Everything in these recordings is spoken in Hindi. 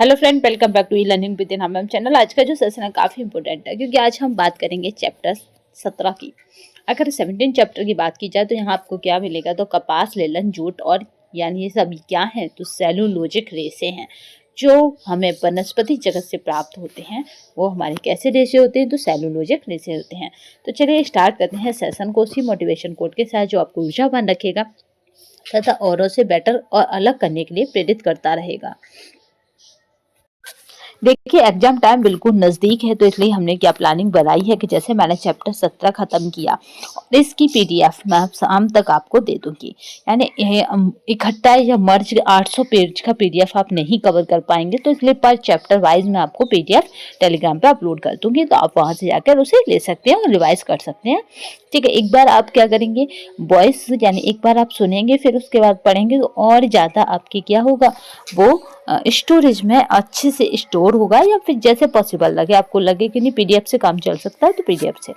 Hello friend, welcome back to e learning with हम चैनल। आज का जो सेशन है काफ़ी इंपॉर्टेंट है क्योंकि आज हम बात करेंगे चैप्टर 17 की। अगर 17 चैप्टर की बात की जाए तो यहाँ आपको क्या मिलेगा, तो कपास, लेलन, जूट और यानी ये सभी क्या हैं, तो सेलुलोजिक रेशे हैं जो हमें वनस्पति जगत से प्राप्त होते हैं। वो हमारे कैसे रेशे होते हैं, तो सेलुलोजिक रेशे होते हैं। तो चलिए स्टार्ट करते हैं सेशन को उसी मोटिवेशन कोड के साथ जो आपको ऊर्जावान रखेगा तथा औरों से बेटर और अलग करने के लिए प्रेरित करता रहेगा। देखिए एग्जाम टाइम बिल्कुल नज़दीक है, तो इसलिए हमने क्या प्लानिंग बनाई है कि जैसे मैंने चैप्टर 17 ख़त्म किया और इसकी पीडीएफ मैं शाम तक आपको दे दूंगी। यानी इकट्ठा या मर्ज 800 पेज का पीडीएफ आप नहीं कवर कर पाएंगे, तो इसलिए पर चैप्टर वाइज मैं आपको पीडीएफ टेलीग्राम पे अपलोड कर दूंगी, तो आप वहां से जाकर उसे ले सकते हैं और रिवाइज कर सकते हैं। ठीक है, एक बार आप क्या करेंगे, वॉइस यानी एक बार आप सुनेंगे फिर उसके बाद पढ़ेंगे तो और ज़्यादा आपकी क्या होगा, वो स्टोरेज में अच्छे से स्टोर होगा। या फिर जैसे पॉसिबल लगे, आपको लगे कि नहीं पीडीएफ से काम चल सकता है तो पीडीएफ से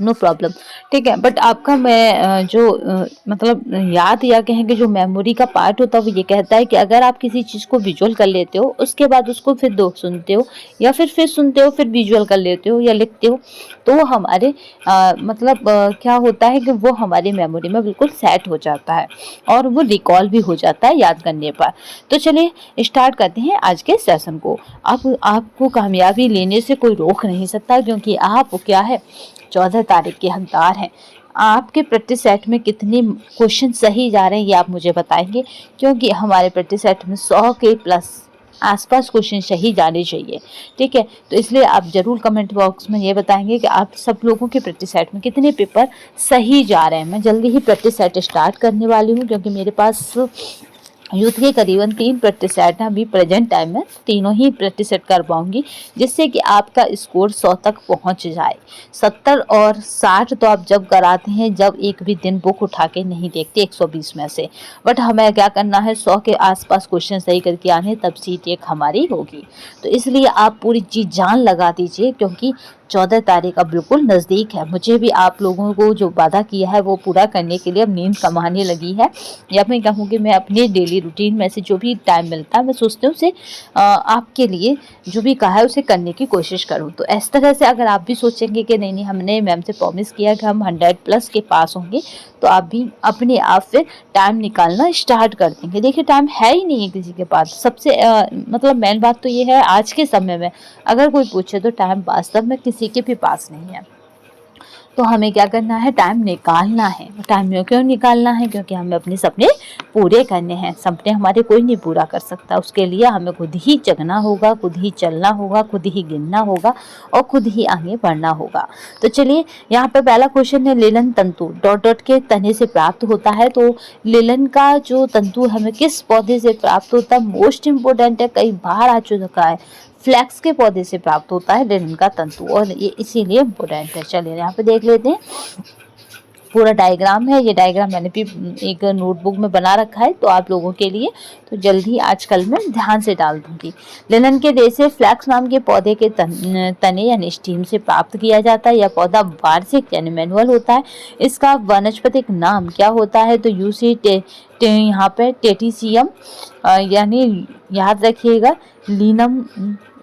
नो प्रॉब्लम। ठीक है, बट आपका मैं जो मतलब याद या कहें कि जो मेमोरी का पार्ट होता है वो ये कहता है कि अगर आप किसी चीज़ को विजुअल कर लेते हो उसके बाद उसको फिर दो सुनते हो या फिर सुनते हो फिर विजुअल कर लेते हो या लिखते हो, तो वो हमारे क्या होता है कि वो हमारी मेमोरी में बिल्कुल सेट हो जाता है और वो रिकॉल भी हो जाता है याद करने पर। तो चलिए स्टार्ट करते हैं आज के सेशन को। अब आपको कामयाबी लेने से कोई रोक नहीं सकता क्योंकि आप क्या है 14 तारीख के हकदार हैं। आपके प्रैक्टिस सेट में कितने क्वेश्चन सही जा रहे हैं ये आप मुझे बताएंगे, क्योंकि हमारे प्रैक्टिस सेट में 100 के प्लस आसपास क्वेश्चन सही जाने चाहिए। ठीक है, तो इसलिए आप जरूर कमेंट बॉक्स में ये बताएंगे कि आप सब लोगों के प्रैक्टिस सेट में कितने पेपर सही जा रहे हैं। मैं जल्दी ही प्रैक्टिस सेट स्टार्ट करने वाली हूँ क्योंकि मेरे पास यूथ के करीबन 3 प्रैक्टिस सेट हैं अभी प्रेजेंट टाइम में, तीनों ही प्रैक्टिस सेट कर पाऊंगी जिससे कि आपका स्कोर 100 तक पहुंच जाए। 70 और 60 तो आप जब कराते हैं जब एक भी दिन बुक उठा के नहीं देखते 120 में से, बट हमें क्या करना है 100 के आसपास क्वेश्चन सही करके आने, तब सीट एक हमारी होगी। तो इसलिए आप पूरी चीज़ जान लगा दीजिए क्योंकि 14 तारीख अब बिल्कुल नज़दीक है। मुझे भी आप लोगों को जो वादा किया है वो पूरा करने के लिए अब नींद कमाने लगी है, या मैं कहूँगी मैं अपने डेली रूटीन में से जो भी टाइम मिलता है मैं सोचती हूँ उसे आपके लिए जो भी कहा है उसे करने की कोशिश करूँ। तो इस तरह से अगर आप भी सोचेंगे कि नहीं हमने मैम से प्रॉमिस किया कि हम 100+ के पास होंगे, तो आप भी अपने आप से टाइम निकालना स्टार्ट कर देंगे। देखिए टाइम है ही नहीं है किसी के पास। सबसे मेन बात तो ये है आज के समय में अगर कोई पूछे तो टाइम वास्तव में किसी के भी पास नहीं है। तो हमें क्या करना है, टाइम निकालना है। टाइम क्यों निकालना है, क्योंकि हमें अपने सपने पूरे करने हैं। सपने हमारे कोई नहीं पूरा कर सकता, उसके लिए हमें खुद ही जगना होगा, खुद ही चलना होगा, खुद ही गिनना होगा और खुद ही आगे बढ़ना होगा। तो चलिए यहाँ पे पहला क्वेश्चन है, लेलन तंतु डॉट डॉट के तने से प्राप्त होता है। तो लेलन का जो तंतु हमें किस पौधे से प्राप्त होता है, मोस्ट इम्पोर्टेंट है, कई बार आ चुका है। फ्लैक्स के पौधे से प्राप्त होता है लेनिन का तंतु और ये इसीलिए इम्पोर्टेंट है। चलिए यहाँ पे देख लेते हैं, पूरा डायग्राम है। ये डायग्राम मैंने भी एक नोटबुक में बना रखा है तो आप लोगों के लिए, तो जल्दी आजकल मैं ध्यान से डाल दूंगी। लेनिन के रेशे फ्लैक्स नाम के पौधे के तने यानी स्टीम से प्राप्त किया जाता है। यह पौधा वार्षिक यानी मैनुअल होता है। इसका वानस्पतिक नाम क्या होता है, तो यूसी यहाँ पे टेटिसियम यानी याद रखिएगा, लीनम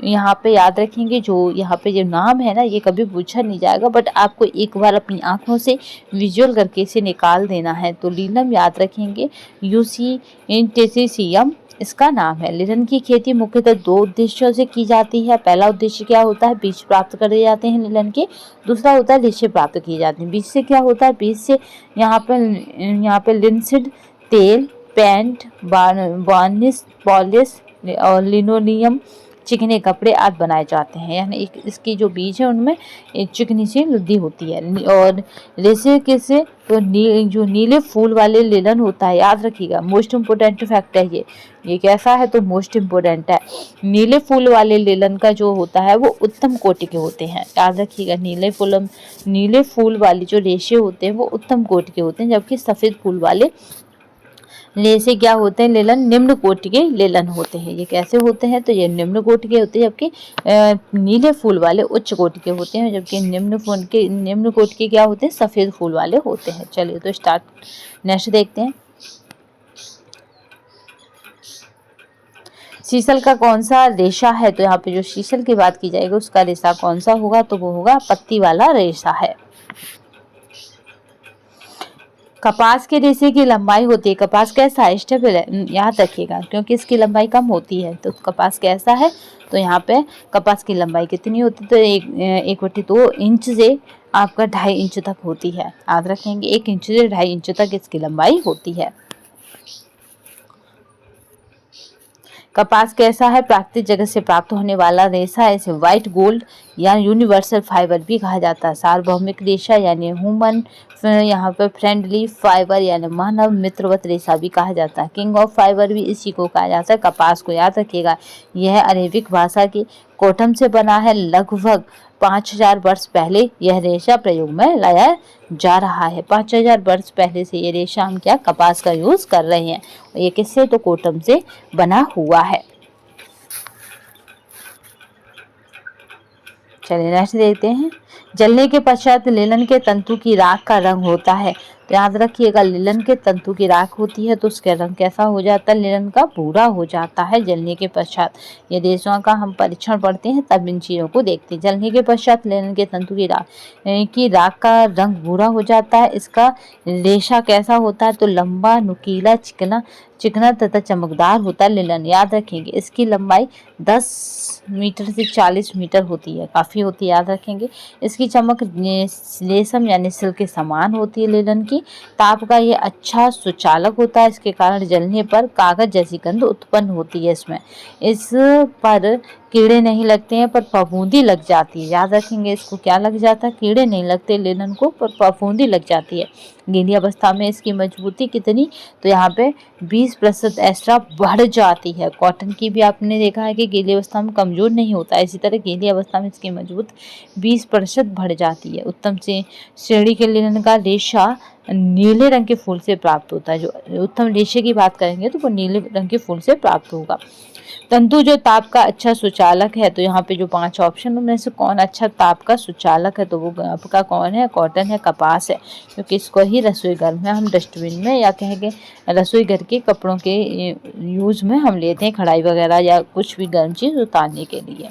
यहाँ पे याद रखेंगे। जो यहाँ पे जो नाम है ना ये कभी पूछा नहीं जाएगा, बट आपको एक बार अपनी आंखों से विजुअल करके इसे निकाल देना है। तो लीनम याद रखेंगे, यूसी टेटिसियम इसका नाम है। लिनन की खेती मुख्यतः 2 उद्देश्यों से की जाती है। पहला उद्देश्य क्या होता है, बीज प्राप्त करे जाते हैं लिनन के। दूसरा होता है रेशे प्राप्त किए जाते हैं। बीज से क्या होता है, बीज से यहाँ पे लिनसीड, तेल, पेंट, वार्निश, पॉलिश और लिनोलियम, चिकने कपड़े आदि बनाए जाते हैं। यानी इसकी जो बीज है उनमें एक चिकनी सी लुद्दी होती है। और रेशे किसे, तो जो नीले फूल वाले लिनन होता है, याद रखिएगा मोस्ट इम्पोर्टेंट फैक्ट है ये कैसा है, तो मोस्ट इम्पोर्टेंट है। नीले फूल वाले लिनन का जो होता है वो उत्तम कोटि के होते हैं, याद रखिएगा। नीले फूल वाले जो रेशे होते हैं वो उत्तम कोटि के होते हैं, जबकि सफ़ेद फूल वाले रेशे क्या होते हैं, लेलन निम्न कोटि के लेलन होते हैं। ये कैसे होते हैं, तो ये निम्न कोटि के होते हैं, जबकि नीले फूल वाले उच्च कोटि के होते हैं, जबकि निम्न कोटि के क्या होते हैं, सफ़ेद फूल वाले होते हैं। चलिए तो स्टार्ट नेक्स्ट देखते हैं। शीशल का कौन सा रेशा है, तो यहाँ पे जो शीशल की बात की जाएगी उसका रेशा कौन सा होगा, तो वो होगा पत्ती वाला रेशा है। कपास के रेशे की लंबाई होती है, कपास कैसा है, स्टेबल है, याद रखिएगा क्योंकि इसकी लंबाई कम होती है। तो कपास कैसा है, तो यहाँ पे कपास की लंबाई कितनी होती है, तो 1/2 इंच से आपका 2.5 इंच तक होती है। याद रखेंगे 1 इंच से 2.5 इंच तक इसकी लंबाई होती है। कपास कैसा है, प्राकृतिक जगत से प्राप्त होने वाला रेशा है। इसे व्हाइट गोल्ड या यूनिवर्सल फाइबर भी कहा जाता है। सार्वभौमिक रेशा यानी ह्यूमन यहाँ पर फ्रेंडली फाइबर यानी मानव मित्रवत रेशा भी कहा जाता है। किंग ऑफ फाइबर भी इसी को कहा जाता है। कपास को याद रखिएगा, यह अरेबिक भाषा की कोटम से बना है। लगभग 5000 वर्ष पहले यह रेशा प्रयोग में लाया जा रहा है। 5000 वर्ष पहले से ये रेशा हम क्या कपास का यूज कर रहे हैं। ये किससे, तो कोटम से बना हुआ है। चलिए नेक्स्ट देखते हैं। जलने के पश्चात लिनन के तंतु की राख का रंग होता है। तो याद रखिएगा लिनन के तंतु की राख होती है तो उसका रंग कैसा हो जाता है, लिनन का भूरा हो जाता है जलने के पश्चात। ये रेशों का हम परीक्षण पढ़ते हैं तब इन चीजों को देखते हैं। जलने के पश्चात लिनन के तंतु की राख का रंग भूरा हो जाता है। इसका रेशा कैसा होता है, तो लंबा, नुकीला, चिकना तथा चमकदार होता है लिनन। याद रखेंगे इसकी लंबाई 10 मीटर से 40 मीटर होती है, काफ़ी होती है, याद रखेंगे। इसकी चमक रेशम यानी सिल्क के समान होती है लिनन की। ताप का ये अच्छा सुचालक होता है, इसके कारण जलने पर कागज जैसी गंध उत्पन्न होती है। इसमें इस पर कीड़े नहीं लगते हैं पर फफूंदी लग जाती है। याद रखेंगे इसको क्या लग जाता है, कीड़े नहीं लगते लिनन को पर फफूंदी लग जाती है। गीली अवस्था में इसकी मजबूती कितनी, तो यहाँ पे 20% एक्स्ट्रा बढ़ जाती है। कॉटन की भी आपने देखा है कि गीली अवस्था में कमजोर नहीं होता, इसी तरह गीली अवस्था में इसकी मजबूत 20% बढ़ जाती है। उत्तम से श्रेणी के लिनन का रेशा नीले रंग के फूल से प्राप्त होता है। जो उत्तम रेशे की बात करेंगे तो वो नीले रंग के फूल से प्राप्त होगा। तंतु जो ताप का अच्छा सुचालक है, तो यहाँ पे जो 5 ऑप्शन उनमें से कौन अच्छा ताप का सुचालक है, तो वो आपका कौन है, कॉटन है, कपास है। क्योंकि इसको ही रसोई घर में हम डस्टबिन में या कहेंगे रसोई घर के कपड़ों के यूज में हम लेते हैं, कढ़ाई वगैरह या कुछ भी गर्म चीज उतारने के लिए।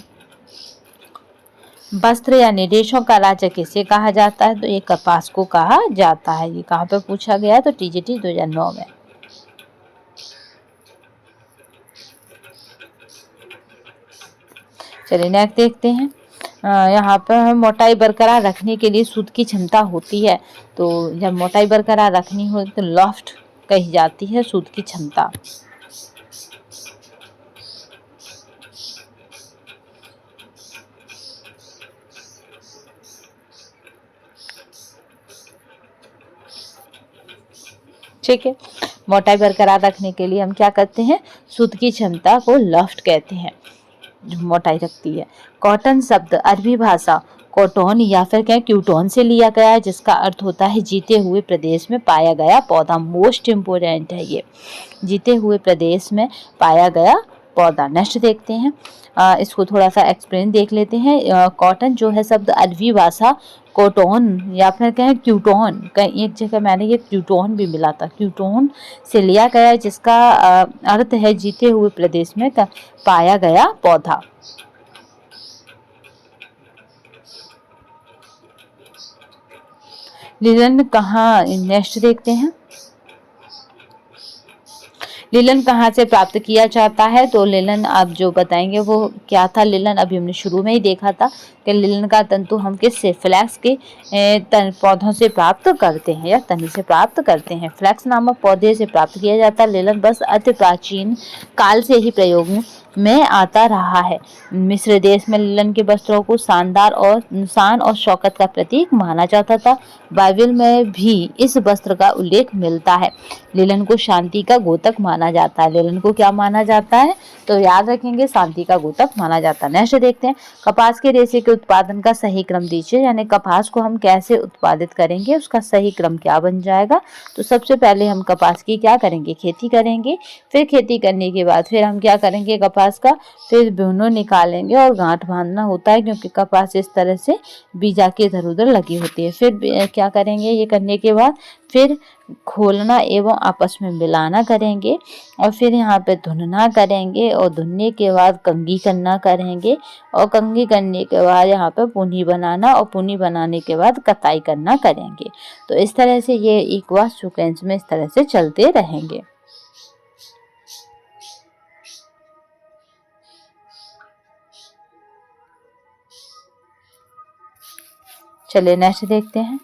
वस्त्र यानी रेशों का राजा किसे कहा जाता है, तो ये कपास को कहा जाता है। ये कहाँ पे पूछा गया, तो TGT 2009 में। चलिए नेक्स्ट देखते हैं। यहाँ पर मोटाई बरकरार रखने के लिए सूत की क्षमता होती है। तो जब मोटाई बरकरार रखनी हो तो लॉफ्ट कही जाती है सूत की क्षमता। ठीक है, मोटाई बरकरार रखने के लिए हम क्या करते हैं, सूत की क्षमता को लॉफ्ट कहते हैं, जो मोटाई रखती है। कॉटन शब्द अरबी भाषा कॉटन या फिर क्या क्यूटोन से लिया गया है, जिसका अर्थ होता है जीते हुए प्रदेश में पाया गया पौधा। मोस्ट इम्पोर्टेंट है ये, जीते हुए प्रदेश में पाया गया पौधा। नेक्स्ट देखते हैं, इसको थोड़ा सा एक्सप्लेन देख लेते हैं। कॉटन जो है शब्द अरबी भाषा कोटोन या फिर कहें क्यूटोन, कहीं एक जगह मैंने ये क्यूटोन भी मिला था, क्यूटोन से लिया गया है, जिसका अर्थ है जीते हुए प्रदेश में पाया गया पौधा। लिनन कहाँ, नेक्स्ट देखते हैं, लिनन कहाँ से प्राप्त किया जाता है, तो लिनन आप जो बताएंगे वो क्या था। लिनन अभी हमने शुरू में ही देखा था कि लिनन का तंतु हम किससे, फ्लैक्स के पौधों से प्राप्त करते हैं या तनी से प्राप्त करते हैं। फ्लैक्स नामक पौधे से प्राप्त किया जाता है। लिनन बस अति प्राचीन काल से ही प्रयोग में आता रहा है। मिस्र देश में लिनन के वस्त्रों को शानदार और शान और शौकत का प्रतीक माना जाता था। बाइबल में भी इस वस्त्र का उल्लेख मिलता है। लिनन को शांति का गोतक माना जाता है। लिनन को क्या माना जाता है, तो याद रखेंगे शांति का गोतक माना जाता है। नेक्स्ट देखते हैं, कपास के रेशे के उत्पादन का सही क्रम दीजिए, यानी कपास को हम कैसे उत्पादित करेंगे, उसका सही क्रम क्या बन जाएगा। तो सबसे पहले हम कपास की क्या करेंगे, खेती करेंगे। फिर खेती करने के बाद फिर हम क्या करेंगे, कपास कपास का, फिर भुनो निकालेंगे और गांठ बांधना होता है क्योंकि कपास इस तरह से बीजा के इधर उधर लगी होती है। फिर क्या करेंगे, ये करने के बाद फिर खोलना एवं आपस में मिलाना करेंगे और फिर यहाँ पे धुनना करेंगे और धुनने के बाद कंघी करना करेंगे और कंघी करने के बाद यहाँ पे पुनी बनाना और पुनी बनाने के बाद कताई करना करेंगे। तो इस तरह से ये एक बार सीक्वेंस में इस तरह से चलते रहेंगे। चलिए नेक्स्ट देखते हैं।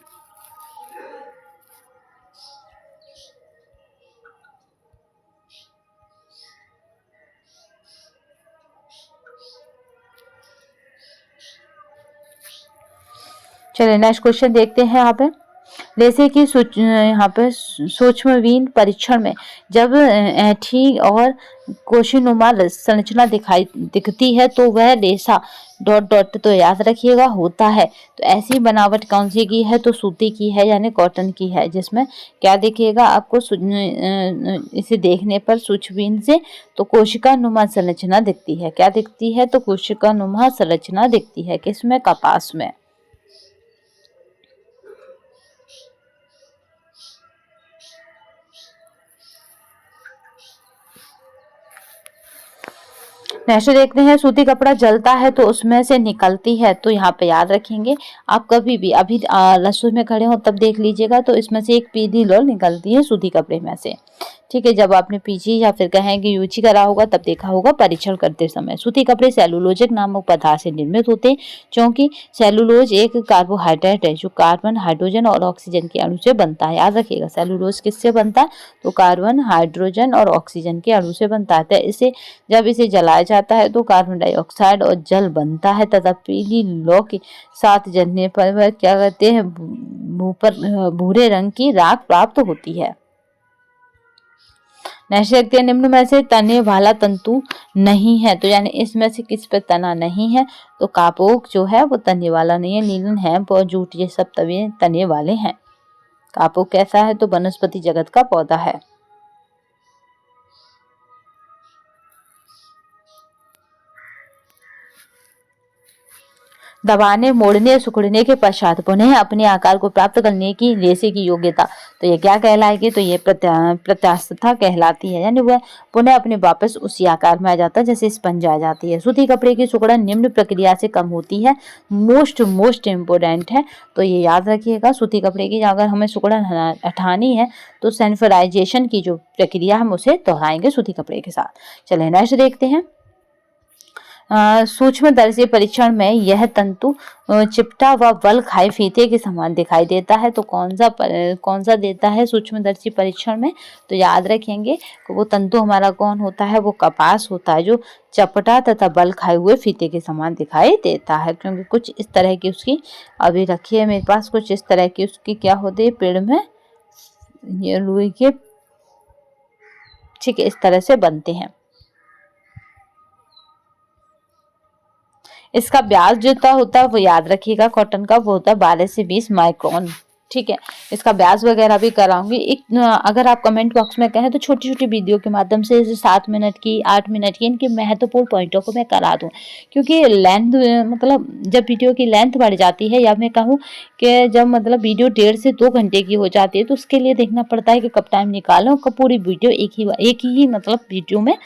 चलिए नेक्स्ट क्वेश्चन देखते हैं। यहाँ पे जैसे कि यहाँ पे सूक्ष्मवीन परीक्षण में जब ऐंठी और कोशिनुमा संरचना दिखती है तो वह रेशा डॉट डॉट, तो याद रखिएगा, होता है। तो ऐसी बनावट कौन सी की है, तो सूती की है यानी कॉटन की है, जिसमें क्या दिखेगा आपको इसे देखने पर सूक्ष्मवीन से तो कोशिका नुमा संरचना दिखती है। क्या दिखती है, तो कोशिका नुमा संरचना दिखती है, किसमें, कपास में। नेक्स्ट देखते हैं, सूती कपड़ा जलता है तो उसमें से निकलती है, तो यहाँ पे याद रखेंगे आप कभी भी अभी रसोई में खड़े हो तब देख लीजिएगा, तो इसमें से एक पीली लौ निकलती है सूती कपड़े में से। ठीक है, जब आपने पीजी या फिर कहें कि यूजी करा होगा तब देखा होगा परीक्षण करते समय। सूती कपड़े सेलुलोजिक नामक पदार्थ से निर्मित होते हैं, क्योंकि सेलुलोज एक कार्बोहाइड्रेट है जो कार्बन, हाइड्रोजन और ऑक्सीजन के अणु से बनता है। याद रखिएगा, सेलुलोज किससे बनता है, तो कार्बन, हाइड्रोजन और ऑक्सीजन के अणु से बनता है। इसे जब इसे जलाया जाता है तो कार्बन डाइऑक्साइड और जल बनता है तथा पीली लौ के साथ जलने पर वह क्या कहते हैं, भूरे रंग की राख प्राप्त होती है। नेक्स्ट देखते हैं, निम्न में से तने वाला तंतु नहीं है, तो यानी इसमें से किस पे तना नहीं है, तो कापोक जो है वो तने वाला नहीं है। लीलन, हेम्प और जूट ये सब तने वाले हैं। कापोक कैसा है, तो वनस्पति जगत का पौधा है। दबाने, मोड़ने, सिकुड़ने के पश्चात पुनः अपने आकार को प्राप्त करने की रेशे की योग्यता, तो ये क्या कहलाएगी, तो ये प्रत्यास्थता कहलाती है, यानी वह पुनः अपने वापस उसी आकार में आ जाता है जैसे स्पंज आ जाती है। सूती कपड़े की सिकुड़न निम्न प्रक्रिया से कम होती है, मोस्ट इम्पोर्टेंट है, तो ये याद रखिएगा। सूती कपड़े की अगर हमें सिकुड़न हटानी है तो सल्फराइजेशन की जो प्रक्रिया हम उसे दोहराएंगे सूती कपड़े के साथ। चलिए नेक्स्ट देखते हैं। सूक्ष्मदर्शी परीक्षण में यह तंतु चिपटा व बल खाए फीते के समान दिखाई देता है, तो कौन सा देता है सूक्ष्मदर्शी परीक्षण में, तो याद रखेंगे वो तंतु हमारा कौन होता है, वो कपास होता है जो चपटा तथा बल खाए हुए फीते के समान दिखाई देता है। क्योंकि कुछ इस तरह की उसकी, अभी रखिए मेरे पास, कुछ इस तरह की उसकी क्या होती है, पेड़ में ये रुई के, ठीक है, इस तरह से बनते हैं। इसका व्यास जो होता है वो याद रखिएगा, कॉटन का वो होता है 12 से 20 माइक्रोन। ठीक है, इसका व्यास वगैरह भी कराऊंगी। एक अगर आप कमेंट बॉक्स में कहें तो छोटी छोटी वीडियो के माध्यम से 7 मिनट की, 8 मिनट की, इनके महत्वपूर्ण पॉइंटों को मैं करा दूं, क्योंकि लेंथ मतलब जब वीडियो की लेंथ बढ़ जाती है, या मैं कहूँ कि जब मतलब वीडियो 1.5 से 2 घंटे की हो जाती है, तो उसके लिए देखना पड़ता है कि कब टाइम निकालें और पूरी वीडियो एक ही मतलब वीडियो में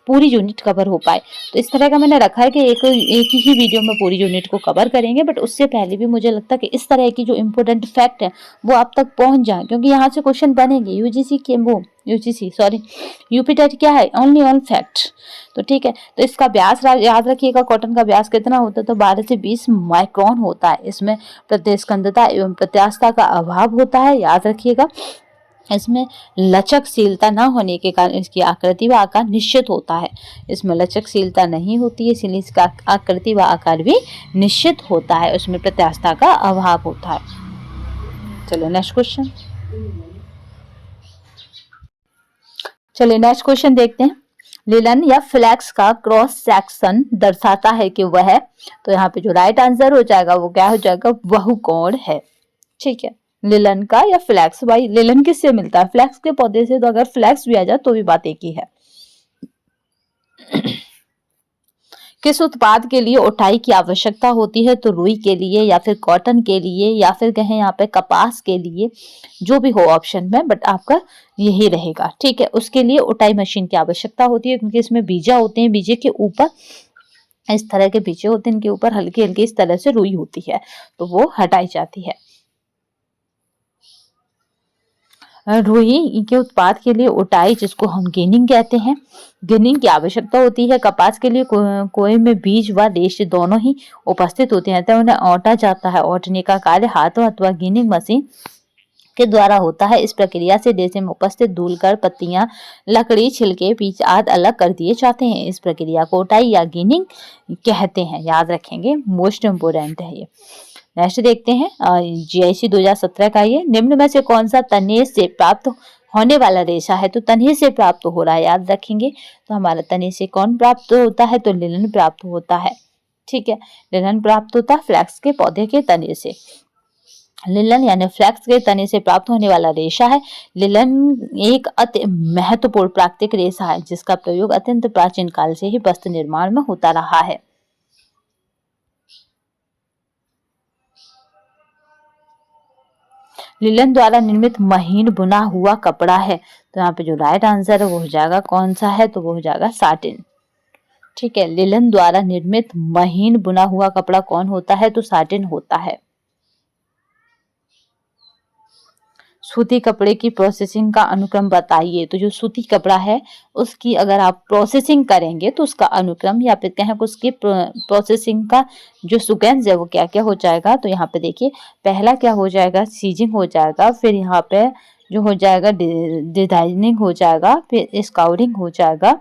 पूरी यूनिट कवर हो पाए। तो इस तरह का मैंने रखा है कि एक ही वीडियो में पूरी यूनिट को कवर करेंगे, बट उससे पहले भी मुझे लगता है कि इस तरह की जो इम्पोर्टेंट फैक्ट है वो आप तक पहुंच जाए, क्योंकि यहाँ से क्वेश्चन बनेंगे। यूपी टेट क्या है, ओनली ऑन फैक्ट। तो ठीक है, तो इसका व्यास याद रखिएगा, कॉटन का व्यास कितना होता है, तो 12 से 20 माइक्रोन होता है। इसमें प्रतिस्कंदता एवं प्रत्यास्थता का अभाव होता है, याद रखिएगा। इसमें लचकशीलता न होने के कारण इसकी आकृति व आकार निश्चित होता है। इसमें लचकशीलता नहीं होती है, इसलिए इसका आकृति व आकार भी निश्चित होता है, उसमें प्रत्यास्थता का अभाव होता है। चलो नेक्स्ट क्वेश्चन। चलिए नेक्स्ट क्वेश्चन देखते हैं। लिलन या फ्लैक्स का क्रॉस सेक्शन दर्शाता है कि वह, तो यहाँ पे जो राइट आंसर हो जाएगा वो क्या हो जाएगा, बहुकोण है। ठीक है, लिलन का या फ्लैक्स, भाई लिलन किससे मिलता है, फ्लैक्स के पौधे से, तो अगर फ्लैक्स भी आ जाए तो भी बात एक ही है। किस उत्पाद के लिए उठाई की आवश्यकता होती है, तो रुई के लिए या फिर कॉटन के लिए या फिर कहें यहाँ पे कपास के लिए, जो भी हो ऑप्शन में, बट आपका यही रहेगा। ठीक है, उसके लिए उठाई मशीन की आवश्यकता होती है, क्योंकि इसमें बीजा होते हैं, बीजे के ऊपर इस तरह के बीजे होते हैं, इनके ऊपर हल्की हल्की इस तरह से रुई होती है, तो वो हटाई जाती है। रुई के उत्पाद के लिए उटाई, जिसको हम गिनिंग कहते हैं, गिनिंग की आवश्यकता होती है। कपास के लिए कोई में बीज व रेशे दोनों ही उपस्थित होते हैं, तो उन्हें औटा जाता है। औटने का कार्य हाथों अथवा गिनिंग मशीन के द्वारा होता है। इस प्रक्रिया से रेशे में उपस्थित धूलकण, पत्तियां, लकड़ी, छिलके, बीज आदि अलग कर दिए जाते हैं। इस प्रक्रिया को उटाई या गिनिंग कहते हैं, याद रखेंगे, मोस्ट इम्पोर्टेंट है ये। नेक्स्ट देखते हैं GIC 2017 का, ये निम्न में से कौन सा तने से प्राप्त होने वाला रेशा है, तो तने से प्राप्त हो रहा है, याद रखेंगे। तो हमारा तने से कौन प्राप्त होता है, तो लिनन प्राप्त होता है। ठीक है, लिनन प्राप्त होता है फ्लैक्स के पौधे के तने से। लिनन यानी फ्लैक्स के तने से प्राप्त होने वाला रेशा है। लिनन एक अति महत्वपूर्ण प्राकृतिक रेशा है, जिसका प्रयोग अत्यंत प्राचीन काल से ही वस्त्र निर्माण में होता रहा है। लिनन द्वारा निर्मित महीन बुना हुआ कपड़ा है, तो यहाँ पे जो राइट आंसर है वो हो जाएगा कौन सा है, तो वो हो जाएगा साटिन। ठीक है, लिनन द्वारा निर्मित महीन बुना हुआ कपड़ा कौन होता है, तो साटिन होता है। सूती कपड़े की प्रोसेसिंग का अनुक्रम बताइए, तो जो सूती कपड़ा है उसकी अगर आप प्रोसेसिंग करेंगे तो उसका अनुक्रम या फिर कहें उसकी प्रोसेसिंग का जो सीक्वेंस है वो क्या क्या हो जाएगा, तो यहाँ पे देखिए पहला क्या हो जाएगा, सीजिंग हो जाएगा, फिर यहाँ पे जो हो जाएगा डिजाइनिंग हो जाएगा, फिर स्काउरिंग हो जाएगा,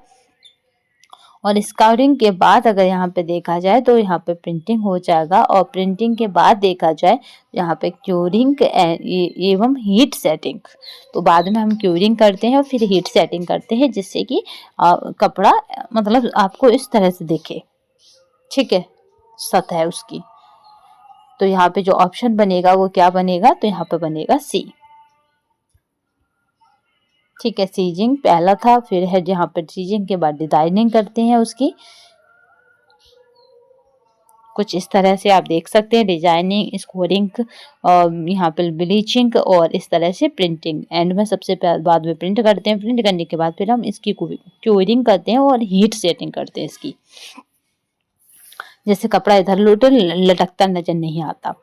और स्काउरिंग के बाद अगर यहाँ पे देखा जाए तो यहाँ पे प्रिंटिंग हो जाएगा, और प्रिंटिंग के बाद देखा जाए यहाँ पे क्यूरिंग एवं हीट सेटिंग। तो बाद में हम क्यूरिंग करते हैं और फिर हीट सेटिंग करते हैं, जिससे कि कपड़ा मतलब आपको इस तरह से दिखे। ठीक है, सतह है उसकी। तो यहाँ पे जो ऑप्शन बनेगा वो क्या बनेगा, तो यहाँ पे बनेगा सी। ठीक है, सीजिंग पहला था, फिर है जहाँ पर सीजिंग के बाद डिजाइनिंग करते हैं उसकी, कुछ इस तरह से आप देख सकते हैं, डिजाइनिंग, स्कोरिंग, और यहाँ पर ब्लीचिंग, और इस तरह से प्रिंटिंग। एंड में सबसे बाद में प्रिंट करते हैं, प्रिंट करने के बाद फिर हम इसकी क्यूरिंग करते हैं और हीट सेटिंग करते हैं इसकी, जैसे कपड़ा इधर उधर लटकता नजर नहीं आता।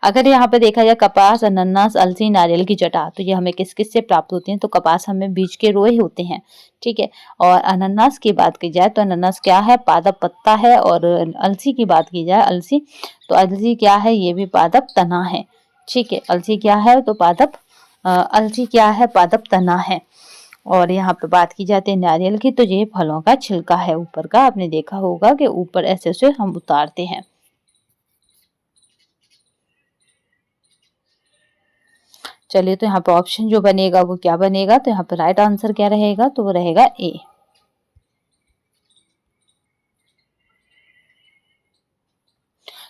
अगर यहाँ पे देखा जाए कपास, अनानास, अलसी, नारियल की जटा, तो ये हमें किस किस से प्राप्त होती हैं, तो कपास हमें बीज के रोए होते हैं। ठीक है, और अनानास की बात की जाए तो अनानास क्या है, पादप पत्ता है, और अलसी की बात की जाए, अलसी, तो अलसी क्या है, ये भी पादप तना है। ठीक है, अलसी क्या है, तो पादप अलसी क्या है, पादप तना है। और यहाँ पे बात की जाती है नारियल की, तो ये फलों का छिलका है ऊपर का, आपने देखा होगा कि ऊपर ऐसे से हम उतारते हैं। चलिए, तो यहाँ पे ऑप्शन जो बनेगा वो क्या बनेगा, तो यहाँ पे राइट आंसर क्या रहेगा, तो वो रहेगा ए।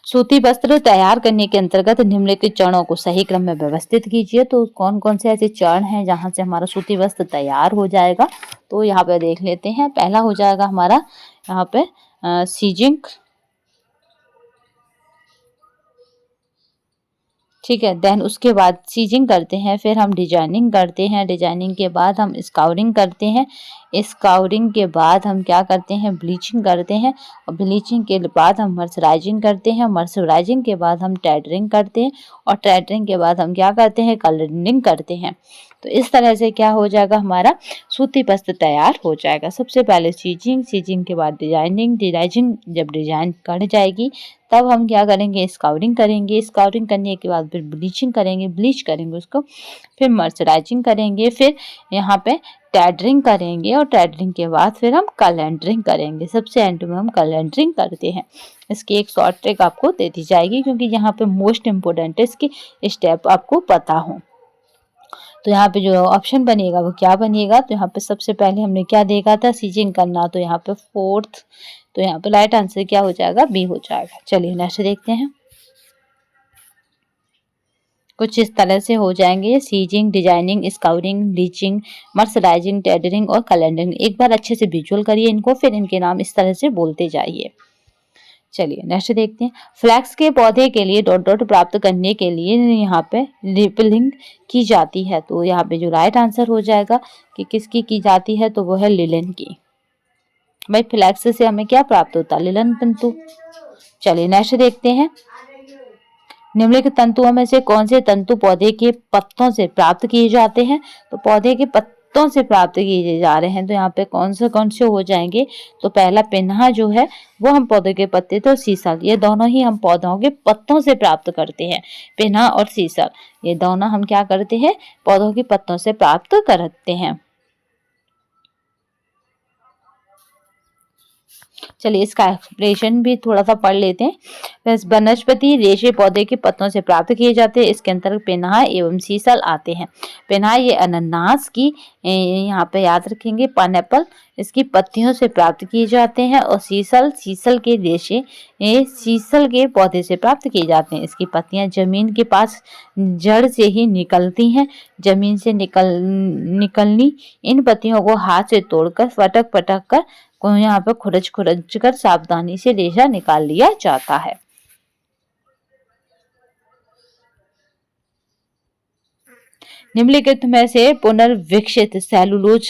सूती वस्त्र तैयार करने के अंतर्गत निम्नलिखित चरणों को सही क्रम में व्यवस्थित कीजिए। तो कौन कौन से ऐसे चरण हैं जहां से हमारा सूती वस्त्र तैयार हो जाएगा, तो यहाँ पे देख लेते हैं। पहला हो जाएगा हमारा यहाँ पे सीजिंग। ठीक है, देन उसके बाद सीजिंग करते हैं, फिर हम डिजाइनिंग करते हैं, डिजाइनिंग के बाद हम स्काउरिंग करते हैं, स्काउरिंग के बाद हम क्या करते हैं, ब्लीचिंग करते हैं, और ब्लीचिंग के बाद हम मर्सराइजिंग करते हैं, मर्सराइजिंग के बाद हम टेडरिंग करते हैं, और टेडरिंग के बाद हम क्या करते हैं, कलरिंग करते हैं। तो इस तरह से क्या हो जाएगा, हमारा सूती वस्त्र तैयार हो जाएगा। सबसे पहले सीजिंग, सीजिंग के बाद डिजाइनिंग, डिजाइनिंग जब डिजाइन कर जाएगी तब हम क्या करेंगे, स्काउरिंग करेंगे, स्काउरिंग करने के बाद फिर ब्लीचिंग करेंगे, ब्लीच करेंगे उसको, फिर मर्सराइजिंग करेंगे, फिर यहाँ पे टेडरिंग करेंगे, और टेडरिंग के बाद फिर हम कलरिंग करेंगे। सबसे एंड में हम कलरिंग करते हैं। इसकी एक शॉर्ट ट्रिक आपको दे दी जाएगी, क्योंकि यहाँ पे मोस्ट इम्पोर्टेंट है इसकी स्टेप आपको पता हो। तो यहाँ पे जो ऑप्शन बनेगा वो क्या बनेगा, तो यहाँ पे सबसे पहले हमने क्या देखा था, सीजिंग करना, तो यहाँ पे फोर्थ, तो यहाँ पे राइट आंसर क्या हो जाएगा, बी हो जाएगा। चलिए नेक्स्ट देखते हैं। कुछ इस तरह से हो जाएंगे, सीजिंग, डिजाइनिंग, स्काउरिंग, ब्लीचिंग, मर्सराइजिंग, टेडरिंग और कलरिंग। एक बार अच्छे से विजुअल करिए इनको, फिर इनके नाम इस तरह से बोलते जाइए। चलिए नेक्स्ट देखते हैं। फ्लैक्स के पौधे के लिए डॉट डॉट प्राप्त करने के लिए यहाँ पे रिपलिंग की जाती है, तो यहाँ पे जो राइट आंसर हो जाएगा कि किसकी की जाती है, तो वो है लिलन की। भाई फ्लैक्स से हमें क्या प्राप्त होता है, लिलन तंतु। चलिए नेक्स्ट देखते हैं। निम्नलिखित तंतुओं में से कौन से तंतु पौधे के पत्तों से प्राप्त किए जाते हैं, तो पौधे के पत्तों से प्राप्त किए जा रहे हैं, तो यहाँ पे कौन से हो जाएंगे, तो पहला पिन्हा जो है वो हम पौधे के पत्ते, तो सीसल, ये दोनों ही हम पौधों के पत्तों से प्राप्त करते हैं। पिन्हा और सीसल ये दोनों हम क्या करते हैं, पौधों के पत्तों से प्राप्त करते हैं। चलिए इसका एक्सप्लेनेशन भी थोड़ा सा पढ़ लेते हैं। वनस्पति रेशे पौधे के पत्तों से प्राप्त किए जाते हैं, इसके अंतर्गत पिन्हा एवं सीसल आते हैं। पिन्हा ये अनानास की, यहाँ पे याद रखेंगे पाइनएप्पल, इसकी पत्तियों से प्राप्त किए जाते हैं। और सीसल के रेशे सीसल के पौधे से प्राप्त किए जाते हैं। इसकी पत्तियां जमीन के पास जड़ से ही निकलती हैं। जमीन से निकलनी इन पत्तियों को हाथ से तोड़कर पटक पटक कर को यहाँ पे खुरच कर सावधानी से रेशा निकाल लिया जाता है। निम्नलिखित में से पुनर्विकसित सेलुलोज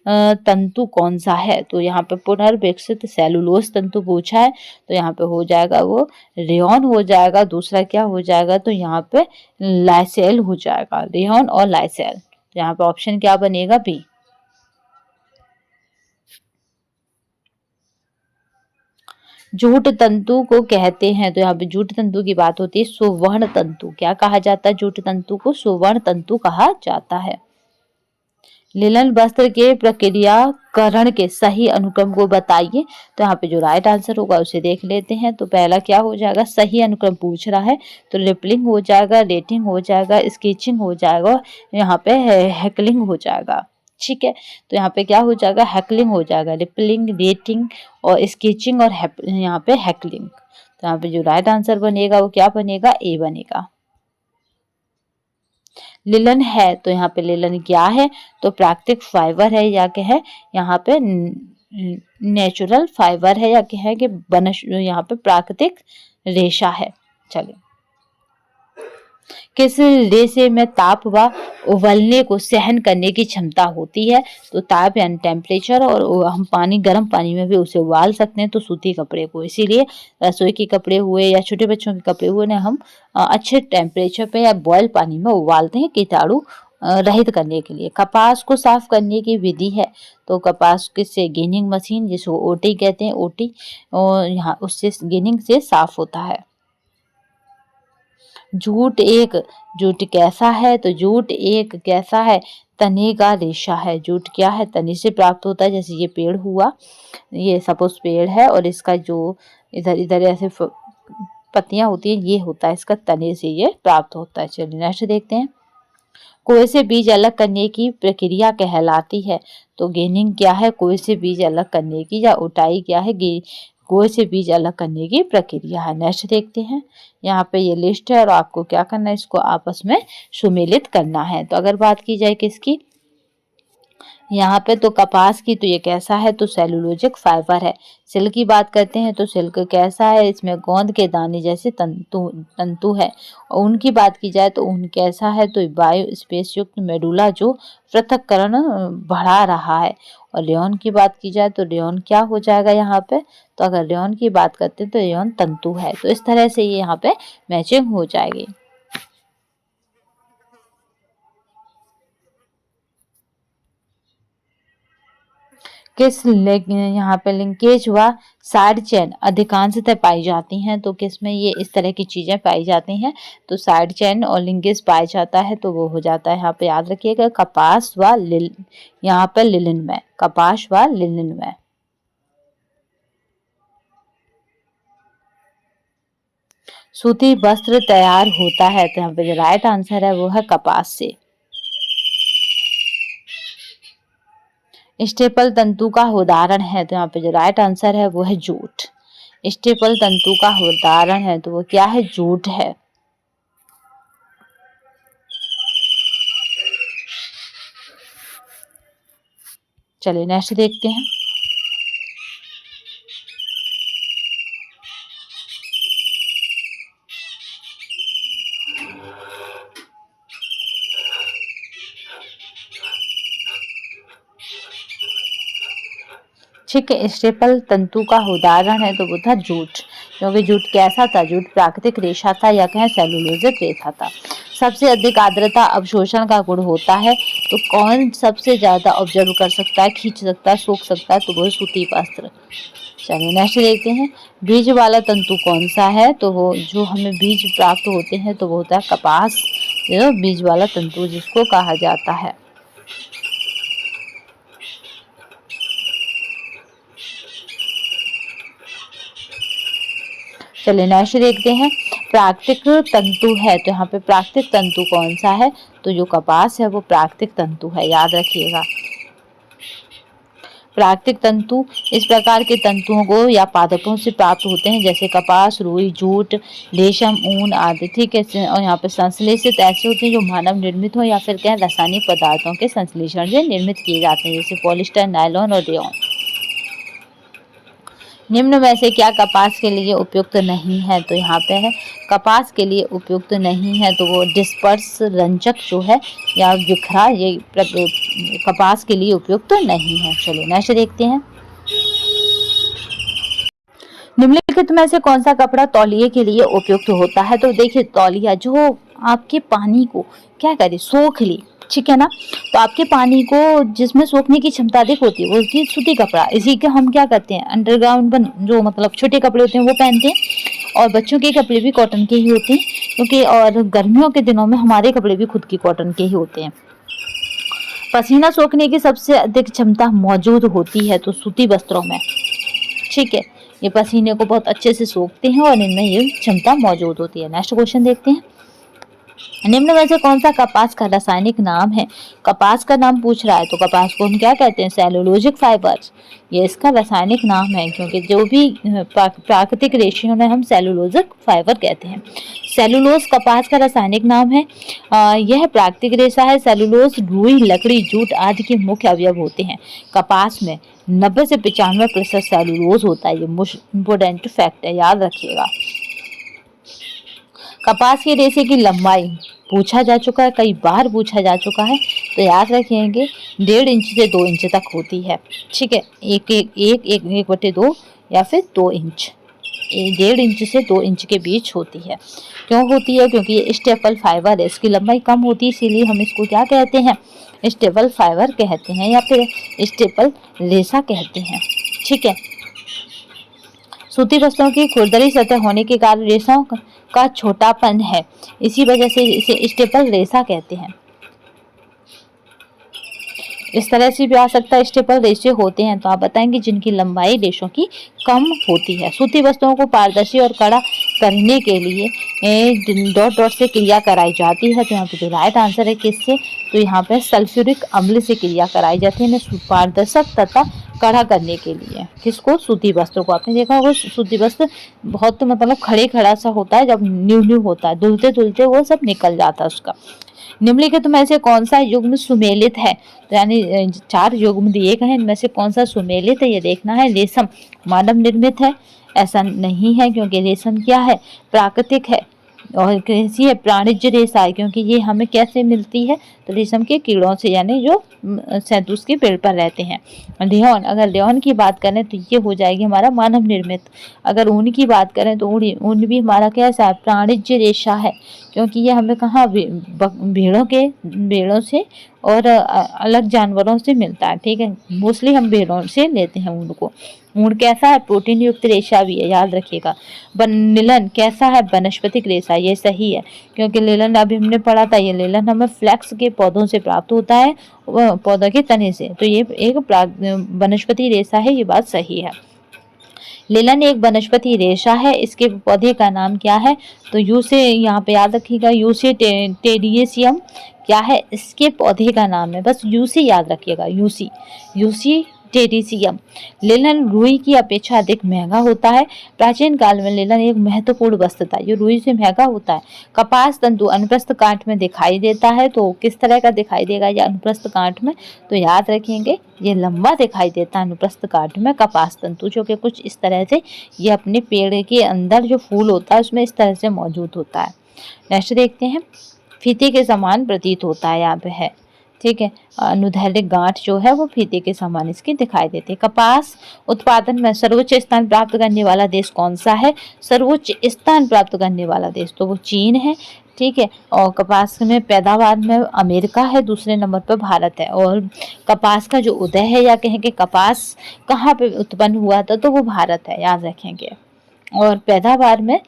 तंतु कौन सा है, तो यहाँ पे पुनर्विकसित सेलुलोज तंतु पूछा है, तो यहाँ पे हो जाएगा वो रेयॉन हो जाएगा। दूसरा क्या हो जाएगा, तो यहाँ पे लाइसेल हो जाएगा, रेयॉन और लाइसेल। तो यहाँ पे ऑप्शन क्या बनेगा, बी। जूट तंतु को कहते हैं, तो यहाँ पे जूट तंतु की बात होती है। सुवर्ण तंतु क्या कहा जाता है, जूट तंतु को सुवर्ण तंतु कहा जाता है। लिनन वस्त्र के प्रक्रियाकरण के सही अनुक्रम को बताइए, तो यहाँ पे जो राइट आंसर होगा उसे देख लेते हैं। तो पहला क्या हो जाएगा, सही अनुक्रम पूछ रहा है, तो रिपलिंग हो जाएगा, रेटिंग हो जाएगा, स्केचिंग हो जाएगा, यहाँ पे हैकलिंग हो जाएगा। ठीक है, तो यहाँ पे क्या हो जाएगा, हैकलिंग हो जाएगा। रिपलिंग, रेटिंग और स्केचिंग और यहाँ पे हैकलिंग। तो यहाँ पे जो राइट आंसर बनेगा वो क्या बनेगा, ए बनेगा। लिलन है, तो यहाँ पे लिलन क्या है, तो प्राकृतिक फाइबर है, या क्या है यहाँ पे नेचुरल फाइबर है, या क्या है कि यहाँ पे प्राकृतिक रेशा है। चलिए किस रेशे में ताप व उबलने को सहन करने की क्षमता होती है, तो ताप यानी टेम्परेचर, और हम गर्म पानी में भी उसे उबाल सकते हैं, तो सूती कपड़े को। इसीलिए रसोई के कपड़े हुए या छोटे बच्चों के कपड़े हुए ना हम अच्छे टेम्परेचर पे या बॉयल पानी में उबालते हैं, कीटाणु रहित करने के लिए। कपास को साफ करने की विधि है, तो कपास से गेनिंग मशीन, जिसको ओटी कहते हैं, ओटी, और यहाँ उससे गेनिंग से साफ होता है। जूट कैसा है, तो जूट एक कैसा है, तने का रेशा है। जूट क्या है, तने से प्राप्त होता है। जैसे ये पेड़ हुआ, ये सपोज पेड़ है, और इसका जो इधर इधर ऐसे पत्तियां होती है, ये होता है इसका तने से ये प्राप्त होता है। चलिए नेक्स्ट देखते हैं। कोय से बीज अलग करने की प्रक्रिया कहलाती है, तो गेनिंग क्या है, कोय से बीज अलग करने की, या उटाई क्या है, कोय से बीज अलग करने की प्रक्रिया है। नेक्स्ट देखते हैं। यहाँ पे ये लिस्ट है, और आपको क्या करना है, इसको आपस में सुमेलित करना है। तो अगर बात की जाए किसकी, यहाँ पे तो कपास की, तो ये कैसा है, तो सेलुलोजिक फाइबर है। सिल्क की बात करते हैं, तो सिल्क कैसा है, इसमें गोंद के दाने जैसे तंतु है। और ऊन की बात की जाए, तो ऊन कैसा है, तो बायो स्पेस युक्त मेडुला जो पृथक्करण बढ़ा रहा है। और रेयॉन की बात की जाए, तो रेयॉन क्या हो जाएगा यहाँ पे, तो अगर रेयॉन की बात करते हैं तो रेयॉन तंतु है। तो इस तरह से ये यहाँ पे मैचिंग हो जाएगी। यहाँ पे लिंकेज व साइड चेन अधिकांशतः पाई जाती हैं, तो किस में ये इस तरह की चीजें पाई जाती हैं, तो साइड चेन और लिंकेज पाया जाता है, तो वो हो जाता है यहाँ पे याद रखिएगा कपास व यहाँ पे लिनन में, कपास व लिनन में। सूती वस्त्र तैयार होता है, तो यहाँ पे जो राइट आंसर है वो है कपास से। स्टेपल तंतु का उदाहरण है, तो यहाँ पे जो राइट आंसर है वो है जूट। स्टेपल तंतु का उदाहरण है, तो वो क्या है, जूट है। चलिए नेक्स्ट देखते हैं। ठीक है। स्टेपल तंतु का उदाहरण है तो वो था जूट, क्योंकि जूट कैसा था, जूट प्राकृतिक रेशा था या कहें सेलुलोजिक रेशा था। सबसे अधिक आर्द्रता अवशोषण का गुण होता है, तो कौन सबसे ज्यादा ऑब्जर्व कर सकता है, खींच सकता है, सोख सकता है, तो वो सूती वस्त्र। चलिए नेक्स्ट देखते हैं, बीज वाला तंतु कौन सा है, तो वो जो हमें बीज प्राप्त होते हैं तो वो होता है कपास, जो बीज वाला तंतु जिसको कहा जाता है। चलिए नेक्स्ट देखते हैं, प्राकृतिक तंतु है तो यहाँ पे प्राकृतिक तंतु कौन सा है, तो जो कपास है वो प्राकृतिक तंतु है, याद रखिएगा। प्राकृतिक तंतु इस प्रकार के तंतुओं को या पादपों से प्राप्त होते हैं, जैसे कपास, रुई, जूट, रेशम, ऊन आदि। ठीक है। और यहाँ पे संश्लेषित ऐसे होते हैं जो मानव निर्मित हो या फिर कहें रासायनिक पदार्थों के संश्लेषण से निर्मित किए जाते हैं, जैसे पॉलिस्टर, नायलॉन और रेयॉन। निम्न में से क्या कपास के लिए उपयुक्त नहीं है, तो यहाँ पे है कपास के लिए उपयुक्त नहीं है तो वो डिस्पर्स रंजक जो है या बिखरा, ये कपास के लिए उपयुक्त नहीं है। चलिए नेक्स्ट देखते हैं, निम्नलिखित में से कौन सा कपड़ा तौलिए के लिए उपयुक्त होता है, तो देखिए तौलिया जो आपके पानी को क्या करे, सोख ले, ठीक है ना। तो आपके पानी को जिसमें सोखने की क्षमता अधिक होती है वो होती है सूती कपड़ा। इसी के हम क्या करते हैं, अंडरग्राउंड जो मतलब छोटे कपड़े होते हैं वो पहनते हैं, और बच्चों के कपड़े भी कॉटन के ही होते हैं, क्योंकि और गर्मियों के दिनों में हमारे कपड़े भी खुद की कॉटन के ही होते हैं। पसीना सोखने की सबसे अधिक क्षमता मौजूद होती है तो सूती वस्त्रों में, ठीक है। ये पसीने को बहुत अच्छे से सोखते हैं और इनमें ये क्षमता मौजूद होती है। नेक्स्ट क्वेश्चन देखते हैं, निम्न में से कौन सा कपास का रासायनिक नाम है, कपास का नाम पूछ रहा है तो कपास को हम क्या कहते हैं, सेलुलोजिक फाइबर्स, ये इसका रासायनिक नाम है, क्योंकि जो भी प्राकृतिक रेशे उन्हें हम सेलुलोजिक फाइबर कहते हैं। सेलुलोज कपास का रासायनिक नाम है। यह प्राकृतिक रेशा है। सेलुलोज रुई, लकड़ी, जूट आदि के मुख्य अवयव होते हैं। कपास में 90 से 95% सेलुलोज होता है, ये मोस्ट इम्पोर्टेंट फैक्ट है, याद रखिएगा। कपास के रेशे की लंबाई पूछा जा चुका है, कई बार पूछा जा चुका है, तो याद रखेंगे 1.5 इंच से 2 इंच तक होती है, ठीक है। 1/2 या फिर 2 इंच, 1.5 इंच से 2 इंच के बीच होती है। क्यों होती है, क्योंकि ये स्टेपल फाइबर है, इसकी लंबाई कम होती है, इसीलिए हम इसको क्या कहते हैं, स्टेपल फाइबर कहते हैं या फिर स्टेपल रेशा कहते हैं, ठीक है। सूती वस्त्रों की खुरदरी सतह होने के कारण रेशों का छोटापन है, इसी वजह से इसे स्टेपल रेशा कहते हैं। इस तरह से भी आ सकता है, स्टेपल रेशे होते हैं तो आप बताएंगे जिनकी लंबाई रेशों की कम होती है। सूती वस्तुओं को पारदर्शी और कड़ा करने के लिए डॉट डॉट से क्रिया कराई जाती है, तो यहाँ पे जो राइट आंसर है किससे, तो यहाँ पे सल्फ्यूरिक अम्ल से क्रिया कराई जाती है पारदर्शक तथा कड़ा करने के लिए। किसको, सूती वस्त्र को। आपने देखा होगा सूती वस्त्र बहुत मतलब खड़े खड़ा सा होता है, जब न्यू न्यू होता है धुलते धुलते वो सब निकल जाता है उसका। निम्नलिखित में से कौन सा युग्म सुमेलित है, तो यानी 4 युग्म दिए गए हैं, इनमें से कौन सा सुमेलित है ये देखना है। रेशम मानव निर्मित है, ऐसा नहीं है, क्योंकि रेशम क्या है, प्राकृतिक है। और कैसी है, प्राणिज रेशा है, क्योंकि ये हमें कैसे मिलती है, तो रेशम के कीड़ों से, यानी जो शहतूत के पेड़ पर रहते हैं। रेयॉन, अगर रेयॉन की बात करें तो ये हो जाएगी हमारा मानव निर्मित। अगर ऊन की बात करें तो ऊन भी हमारा कैसा है, प्राणिज रेशा है, क्योंकि ये हमें कहाँ भेड़ों से और अलग जानवरों से मिलता है, ठीक है। मोस्टली हम भेड़ों से लेते हैं ऊन को। ऊन कैसा है, प्रोटीन युक्त रेशा भी है, याद रखिएगा। लिनन कैसा है, वनस्पतिक रेशा, ये सही है, क्योंकि लिनन अभी हमने पढ़ा था, ये लिनन हमें फ्लैक्स के पौधों से प्राप्त होता है, पौधों के तने से, तो ये एक वनस्पति रेशा है, ये बात सही है। लिनन एक वनस्पति रेशा है, इसके पौधे का नाम क्या है, तो यूसे, यहाँ पे याद रखिएगा, यूसे टेरियसियम क्या है, इसके पौधे का नाम है, बस यूसी याद रखिएगा, यूसी टेरिसियम। लिनन रुई की अपेक्षा अधिक महंगा होता है। प्राचीन काल में लिनन एक महत्वपूर्ण वस्त्र था, ये रुई से महंगा होता है। कपास तंतु अनुप्रस्थ कांट में दिखाई देता है, तो किस तरह का दिखाई देगा ये अनुप्रस्थ कांट में, तो याद रखेंगे ये लंबा दिखाई देता है अनुप्रस्थ कांट में कपास तंतु, जो कि कुछ इस तरह से ये अपने पेड़ के अंदर जो फूल होता है उसमें इस तरह से मौजूद होता है। नेक्स्ट देखते हैं, फीते के समान प्रतीत होता है, यहाँ पे है ठीक है। अनुदैर्ध्य गांठ जो है वो फीते के समान इसकी दिखाई देती है। कपास उत्पादन में सर्वोच्च स्थान प्राप्त करने वाला देश कौन सा है? सर्वोच्च स्थान प्राप्त करने वाला देश तो वो चीन है। ठीक है। और कपास में पैदावार में अमेरिका है, दूसरे नंबर पर भारत है। और कपास का जो उदय है या कहें कि कपास कहाँ पे उत्पन्न हुआ था, तो वो भारत है, याद रखेंगे। और पैदावार में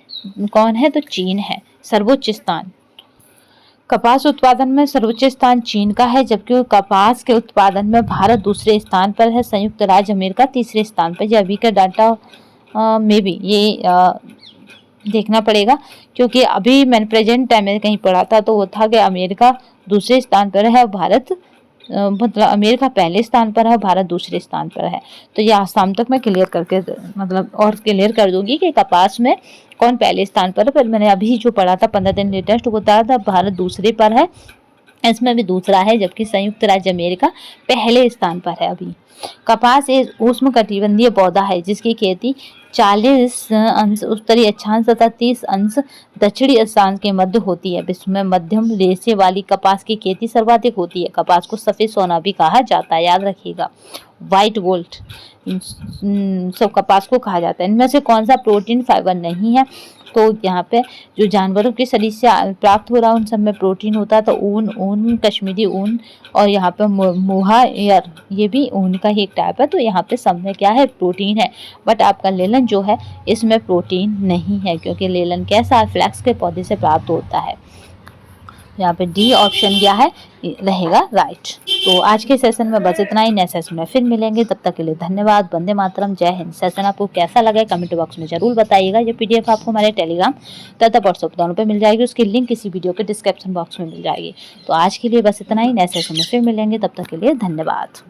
कौन है? तो चीन है सर्वोच्च स्थान। कपास उत्पादन में सर्वोच्च स्थान चीन का है, जबकि कपास के उत्पादन में भारत दूसरे स्थान पर है, संयुक्त राज्य अमेरिका तीसरे स्थान पर। ये अभी का डाटा में भी ये देखना पड़ेगा, क्योंकि अभी मैंने प्रेजेंट टाइम में कहीं पढ़ा था तो वो था कि अमेरिका दूसरे स्थान पर है, भारत मतलब अमेरिका पहले स्थान पर है, भारत दूसरे स्थान पर है। तो ये आज शाम तक मैं क्लियर करके मतलब और क्लियर कर दूंगी कि कपास में कौन पहले स्थान पर है। पर मैंने अभी जो पढ़ा था 15 दिन लेटेस्ट वो बताया था भारत दूसरे पर है, इसमें भी दूसरा है, जबकि संयुक्त राज्य अमेरिका पहले स्थान पर है अभी। कपास एक उष्णकटिबंधीय पौधा है जिसकी खेती 40 अंश उत्तरी अक्षांश तथा 30 अंश दक्षिणी अक्षांश के मध्य होती है। विश्व में मध्यम रेशे वाली कपास की खेती सर्वाधिक होती है। कपास को सफेद सोना भी कहा जाता है, याद रखिएगा, व्हाइट गोल्ड सब कपास को कहा जाता है। इनमें से कौन सा प्रोटीन फाइबर नहीं है? तो यहाँ पे जो जानवरों के शरीर से प्राप्त हो रहा है उन सब में प्रोटीन होता है, तो ऊन कश्मीरी ऊन, और यहाँ पे मोहायर ये भी ऊन का ही एक टाइप है। तो यहाँ पे सब में क्या है? प्रोटीन है। बट आपका लेलन जो है इसमें प्रोटीन नहीं है, क्योंकि लेलन कैसा फ्लैक्स के पौधे से प्राप्त होता है। यहाँ पे डी ऑप्शन क्या है रहेगा राइट। तो आज के सेशन में बस इतना ही, नेक्स्ट सेशन में फिर मिलेंगे, तब तक के लिए धन्यवाद। वंदे मातरम, जय हिंद। सेशन आपको कैसा लगा कमेंट बॉक्स में जरूर बताइएगा। ये पीडीएफ आपको हमारे टेलीग्राम तथा व्हाट्सएप दोनों पे मिल जाएगी, उसकी लिंक इसी वीडियो के डिस्क्रिप्शन बॉक्स में मिल जाएगी। तो आज के लिए बस इतना ही, नेक्स्ट सेशन में फिर मिलेंगे, तब तक के लिए धन्यवाद।